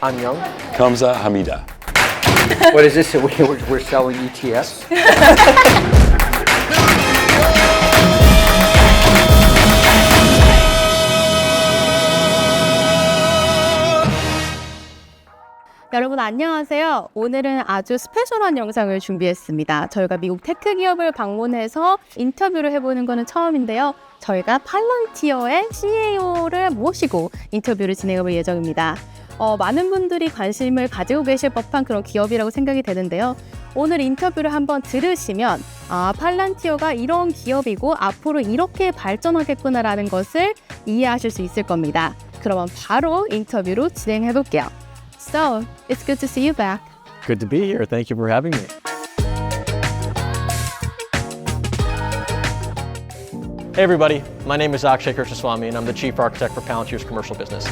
안녕. 감사합니다. What is this? We're selling ETFs? 여러분 안녕하세요. 오늘은 아주 스페셜한 영상을 준비했습니다. 저희가 미국 테크 기업을 방문해서 인터뷰를 해보는 거는 처음인데요. 저희가 팔란티어의 CEO를 모시고 인터뷰를 진행해볼 예정입니다. 많은 분들이 관심을 가지고 계실 법한 그런 기업이라고 생각이 되는데요. 오늘 인터뷰를 한번 들으시면 팔란티어가 이런 기업이고 앞으로 이렇게 발전하겠구나라는 것을 이해하실 수 있을 겁니다. 그러면 바로 인터뷰로 진행해볼게요. So, it's good to see you back. Good to be here. Thank you for having me. Hey everybody, my name is Akshay Krishnaswamy and I'm the Chief Architect for Palantir's commercial business.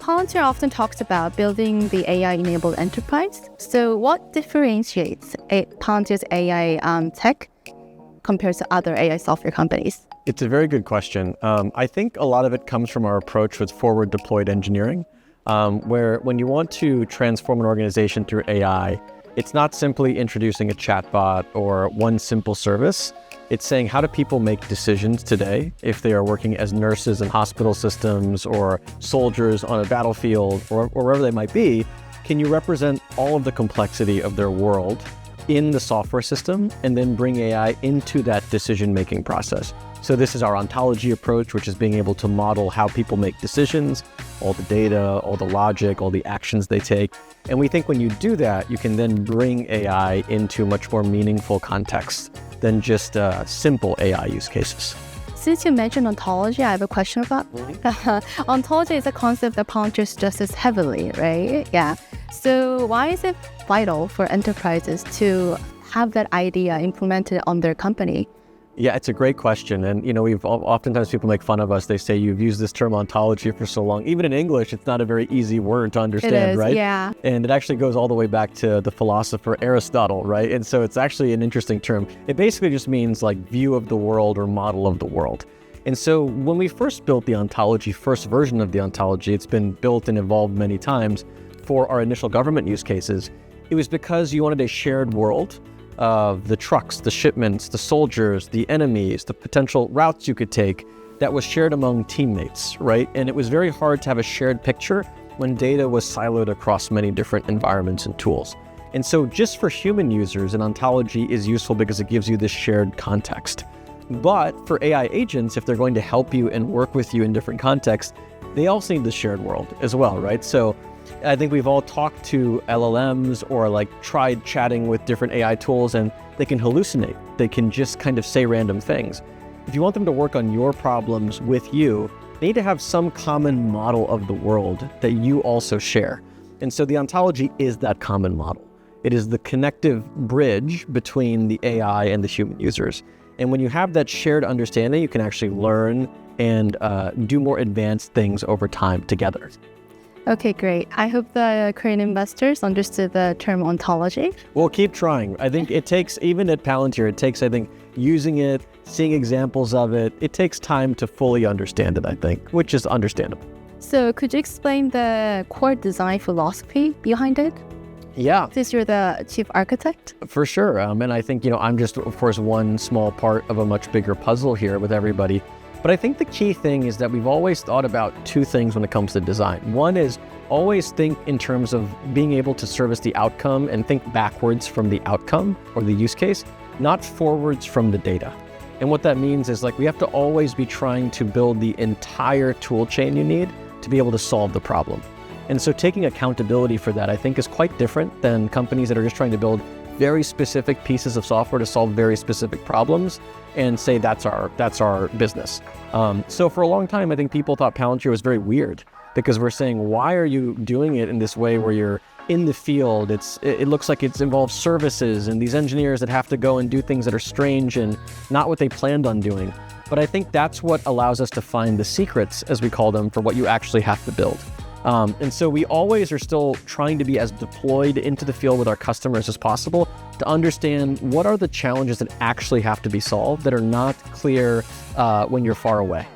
Palantir often talks about building the AI-enabled enterprise. So what differentiates Palantir's AI tech compared to other AI software companies? It's a very good question. I think a lot of it comes from our approach with forward deployed engineering, where when you want to transform an organization through AI, it's not simply introducing a chatbot or one simple service. It's saying, how do people make decisions today if they are working as nurses in hospital systems or soldiers on a battlefield or wherever they might be? Can you represent all of the complexity of their world in the software system and then bring AI into that decision-making process? So this is our ontology approach, which is being able to model how people make decisions, all the data, all the logic, all the actions they take. And we think when you do that, you can then bring AI into much more meaningful context than just simple AI use cases. Since you mentioned ontology, I have a question about ontology is a concept that Palantir stresses heavily, right? Yeah. So why is it vital for enterprises to have that idea implemented on their company? Yeah, it's a great question. And, we've oftentimes people make fun of us. They say you've used this term ontology for so long. Even in English, it's not a very easy word to understand, it is, right? Yeah. And it actually goes all the way back to the philosopher Aristotle, right? And so it's actually an interesting term. It basically just means like view of the world or model of the world. And so when we first built the ontology, first version of the ontology, it's been built and evolved many times for our initial government use cases. It was because you wanted a shared world of the trucks, the shipments, the soldiers, the enemies, the potential routes you could take that was shared among teammates, right? And it was very hard to have a shared picture when data was siloed across many different environments and tools. And so just for human users, an ontology is useful because it gives you this shared context. But for AI agents, if they're going to help you and work with you in different contexts, they also need the shared world as well, right? So I think we've all talked to LLMs or tried chatting with different AI tools and they can hallucinate. They can just kind of say random things. If you want them to work on your problems with you, they need to have some common model of the world that you also share. And so the ontology is that common model. It is the connective bridge between the AI and the human users. And when you have that shared understanding, you can actually learn and do more advanced things over time together. Okay, great. I hope the Korean investors understood the term ontology. We'll keep trying. I think it takes, even at Palantir, it takes, using it, seeing examples of it, it takes time to fully understand it, I think, which is understandable. So could you explain the core design philosophy behind it? Yeah. Since you're the chief architect? For sure. And I think, I'm just, of course, one small part of a much bigger puzzle here with everybody. But I think the key thing is that we've always thought about two things when it comes to design. One is always think in terms of being able to service the outcome and think backwards from the outcome or the use case, not forwards from the data. And what that means is we have to always be trying to build the entire tool chain you need to be able to solve the problem. And so taking accountability for that, I think, is quite different than companies that are just trying to build very specific pieces of software to solve very specific problems and say that's our business. So for a long time, I think people thought Palantir was very weird because we're saying, why are you doing it in this way where you're in the field? It looks like it involves services and these engineers that have to go and do things that are strange and not what they planned on doing. But I think that's what allows us to find the secrets, as we call them, for what you actually have to build. And so we always are still trying to be as deployed into the field with our customers as possible to understand what are the challenges that actually have to be solved that are not clear when you're far away.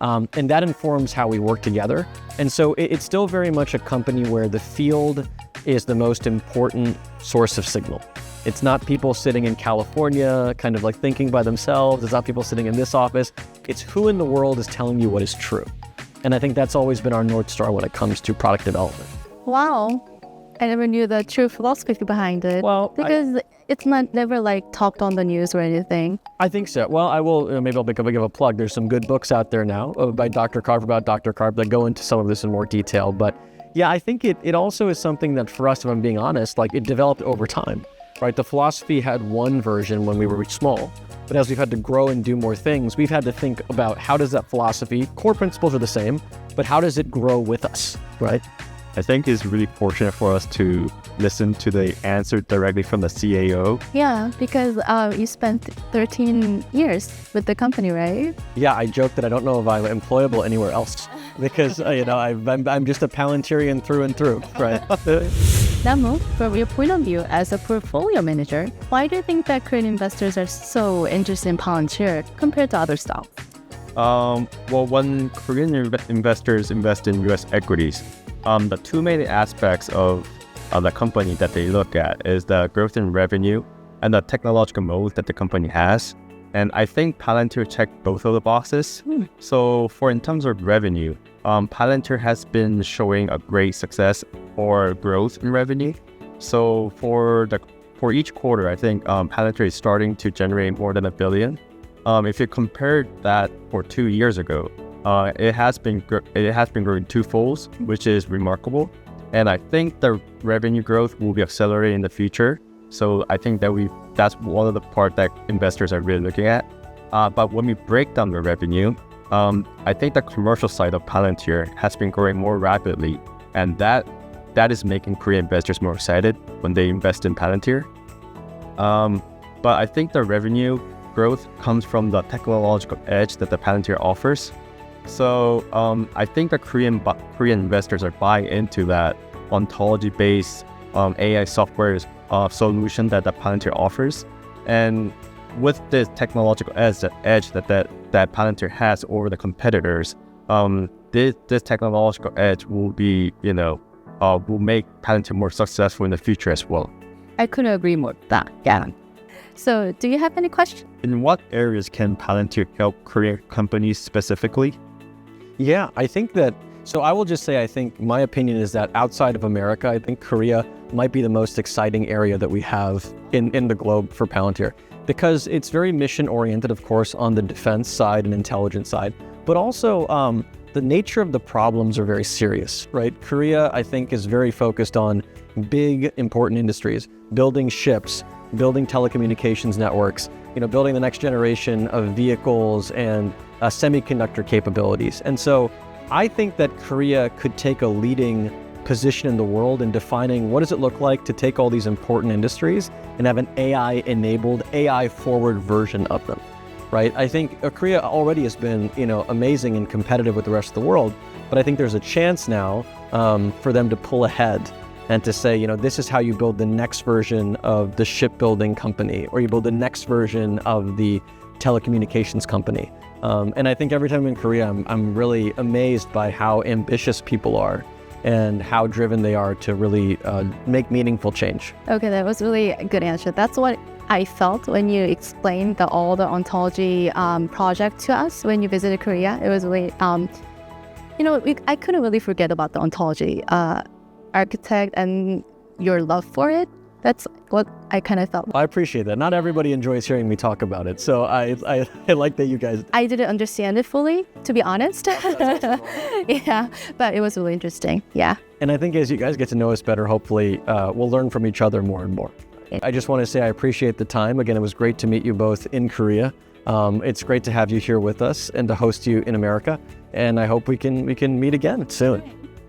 And that informs how we work together. And so it's still very much a company where the field is the most important source of signal. It's not people sitting in California kind of like thinking by themselves. It's not people sitting in this office. It's who in the world is telling you what is true. And I think that's always been our North Star when it comes to product development. Wow. I never knew the true philosophy behind it. Well, because it's never like talked on the news or anything. I think so. Well, I will, maybe I'll give a plug. There's some good books out there now by Dr. Karp about Dr. Karp that go into some of this in more detail. But yeah, I think it also is something that for us, if I'm being honest, like it developed over time, right? The philosophy had one version when we were small, but as we've had to grow and do more things, we've had to think about how does that philosophy, core principles are the same, but how does it grow with us, right? I think it's really fortunate for us to listen to the answer directly from the CAO. Yeah, because you spent 13 years with the company, right? Yeah, I joke that I don't know if I'm employable anywhere else because, I'm just a Palantirian through and through, right? Namu, from your point of view as a portfolio manager, why do you think that Korean investors are so interested in Palantir compared to other stocks? Well, when Korean investors invest in U.S. equities, the two main aspects of the company that they look at is the growth in revenue and the technological moat that the company has. And I think Palantir checked both of the boxes. So in terms of revenue, Palantir has been showing a great success or growth in revenue. So for each quarter, I think Palantir is starting to generate more than $1 billion. If you compare that for 2 years ago, it has been growing twofolds, which is remarkable. And I think the revenue growth will be accelerated in the future. So I think that's one of the part that investors are really looking at. But when we break down the revenue, I think the commercial side of Palantir has been growing more rapidly, and that is making Korean investors more excited when they invest in Palantir. But I think the revenue growth comes from the technological edge that the Palantir offers. So I think the Korean investors are buying into that ontology-based AI software solution that the Palantir offers. And with this technological edge that Palantir has over the competitors, this technological edge will be, will make Palantir more successful in the future as well. I couldn't agree more with that. Yeah. So do you have any questions? In what areas can Palantir help Korean companies specifically? Yeah, I think that, so I will just say, I think my opinion is that outside of America, I think Korea might be the most exciting area that we have in the globe for Palantir, because it's very mission oriented, of course, on the defense side and intelligence side, but also the nature of the problems are very serious, right? Korea, I think, is very focused on big, important industries, building ships, building telecommunications networks, building the next generation of vehicles and semiconductor capabilities. And so I think that Korea could take a leading position in the world in defining what does it look like to take all these important industries and have an AI-enabled, AI-forward version of them, right? I think Korea already has been, amazing and competitive with the rest of the world, but I think there's a chance now for them to pull ahead and to say, this is how you build the next version of the shipbuilding company, or you build the next version of the telecommunications company. And I think every time I'm in Korea, I'm really amazed by how ambitious people are and how driven they are to really make meaningful change. Okay, that was really a good answer. That's what I felt when you explained all the ontology project to us when you visited Korea. It was really, I couldn't really forget about the ontology architect and your love for it. That's what I kind of felt. I appreciate that. Not everybody enjoys hearing me talk about it. So I like that you guys... I didn't understand it fully, to be honest. Yeah, but it was really interesting. Yeah. And I think as you guys get to know us better, hopefully we'll learn from each other more and more. I just want to say I appreciate the time. Again, it was great to meet you both in Korea. It's great to have you here with us and to host you in America. And I hope we can meet again soon.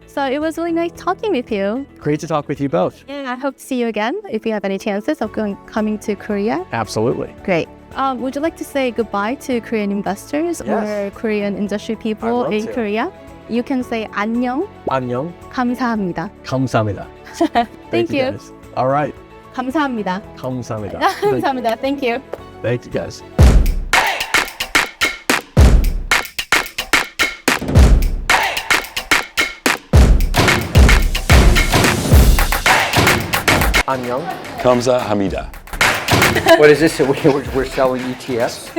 So it was really nice talking with you. Great to talk with you both. Yeah, I hope to see you again if you have any chances of coming to Korea. Absolutely. Great. Would you like to say goodbye to Korean investors or Korean industry people in Korea? You can say 안녕, 안녕. 감사합니다. 감사합니다. Thank you. guys. All right. 감사합니다. 감사합니다. 감사합니다. Thank you. Thank you guys. 안녕. 감사합니다. What is this? We're selling ETFs?